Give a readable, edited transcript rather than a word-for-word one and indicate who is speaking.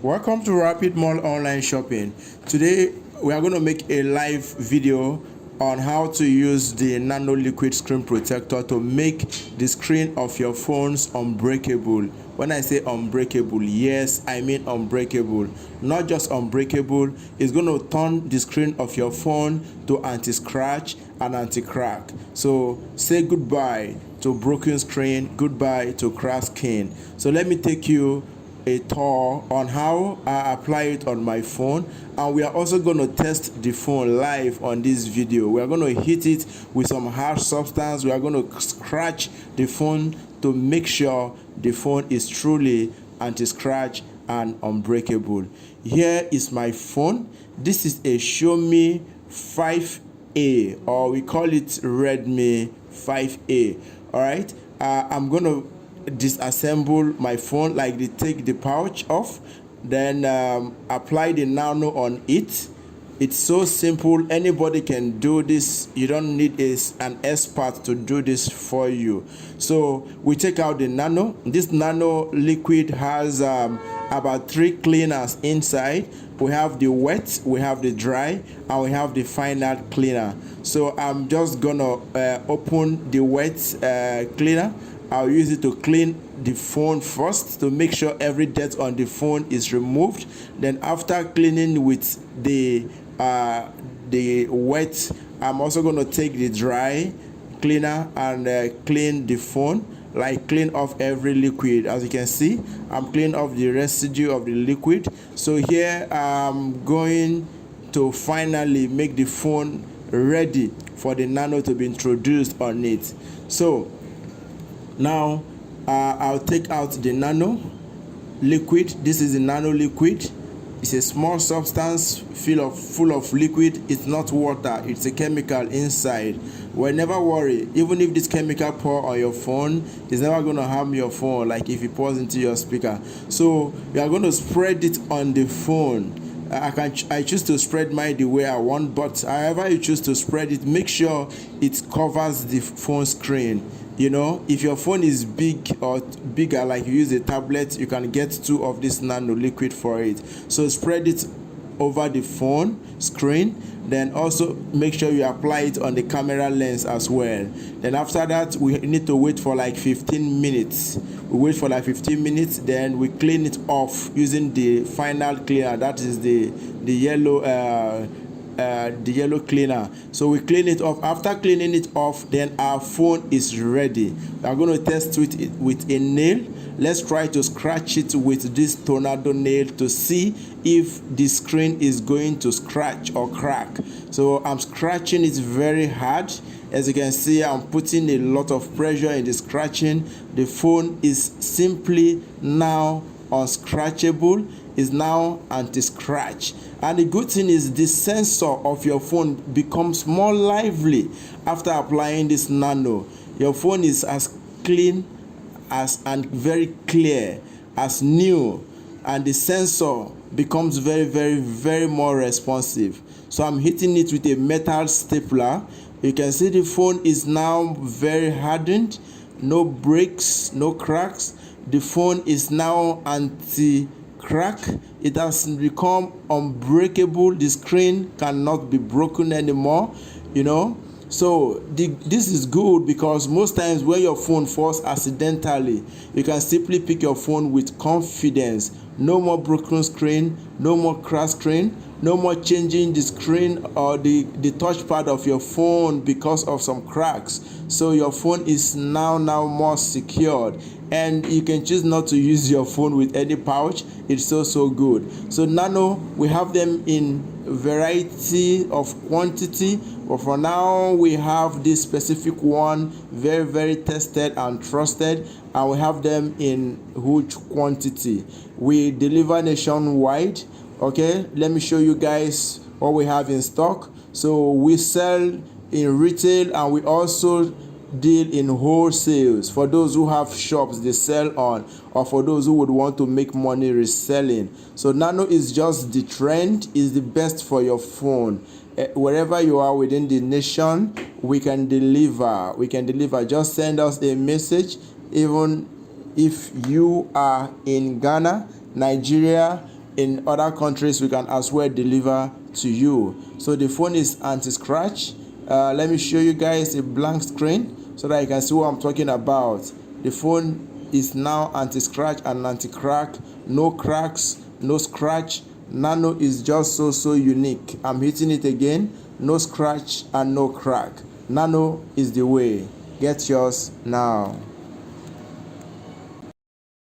Speaker 1: Welcome to Rapid Mall Online Shopping. Today we are going to make a live video on how to use the nanoliquid screen protector to make the screen of your phones unbreakable. When I say unbreakable, yes, I mean unbreakable. Not just unbreakable, it's going to turn the screen of your phone to anti-scratch and anti-crack. So say goodbye to broken screen, goodbye to cracked screen. So let me take you a tour on how I apply it on my phone, and we are also going to test the phone live on this video. We are going to hit it with some harsh substance. We are going to scratch the phone to make sure the phone is truly anti-scratch and unbreakable. Here is my phone. This is a Xiaomi 5A, or we call it Redmi 5A. All right, I'm going to disassemble my phone, like take the pouch off, then apply the Nano on it. It's so simple, anybody can do this. You don't need an expert to do this for you. So we take out the Nano. This Nano liquid has about 3 cleaners inside. We have the wet, we have the dry, and we have the final cleaner. So I'm just gonna open the wet cleaner. I'll use it to clean the phone first to make sure every dirt on the phone is removed. Then after cleaning with the wet, I'm also going to take the dry cleaner and clean the phone, like clean off every liquid. As you can see, I'm cleaning off the residue of the liquid. So here I'm going to finally make the phone ready for the Nano to be introduced on it. So now I'll take out the Nano liquid. This is the Nano liquid. It's a small substance full of liquid. It's not water, it's a chemical inside. Well, never worry, even if this chemical pour on your phone, it's never going to harm your phone, like if it pours into your speaker. So you are going to spread it on the phone. I choose to spread mine the way I want, but however you choose to spread it, make sure it covers the phone screen. You know, if your phone is big or bigger, like you use a tablet, you can get 2 of this Nano liquid for it. So spread it over the phone screen. Then also make sure you apply it on the camera lens as well. Then after that, we need to wait for like 15 minutes. We wait for like 15 minutes, then we clean it off using the final cleaner. That is the yellow cleaner. So we clean it off. After cleaning it off, then our phone is ready. We are going to test it with a nail. Let's try to scratch it with this tornado nail to see if the screen is going to scratch or crack. So I'm scratching it very hard. As you can see, I'm putting a lot of pressure in the scratching. The phone is simply now unscratchable, is now anti-scratch. And the good thing is the sensor of your phone becomes more lively after applying this Nano. Your phone is as clean and very clear as new, and the sensor becomes very more responsive. So I'm hitting it with a metal stapler. You can see the phone is now very hardened, no breaks, no cracks. The phone is now anti-crack. It has become unbreakable. The screen cannot be broken anymore, you know. So this is good, because most times when your phone falls accidentally, you can simply pick your phone with confidence. No more broken screen, no more cracked screen, no more changing the screen or the touchpad of your phone because of some cracks. So your phone is now more secured, and you can choose not to use your phone with any pouch. It's so good. So Nano, we have them in variety of quantity, but for now we have this specific one, very tested and trusted, and we have them in huge quantity. We deliver nationwide. Okay, let me show you guys what we have in stock. So we sell in retail, and we also deal in wholesales. For those who have shops they sell on, or for those who would want to make money reselling. So Nano is just the trend, is the best for your phone. Wherever you are within the nation, we can deliver. Just send us a message. Even if you are in Ghana, Nigeria, in other countries we can as well deliver to you. So the phone is anti-scratch. Let me show you guys a blank screen so that you can see what I'm talking about. The phone is now anti-scratch and anti-crack. No cracks, no scratch. Nano is just so unique. I'm hitting it again. No scratch and no crack. Nano is the way. Get yours now.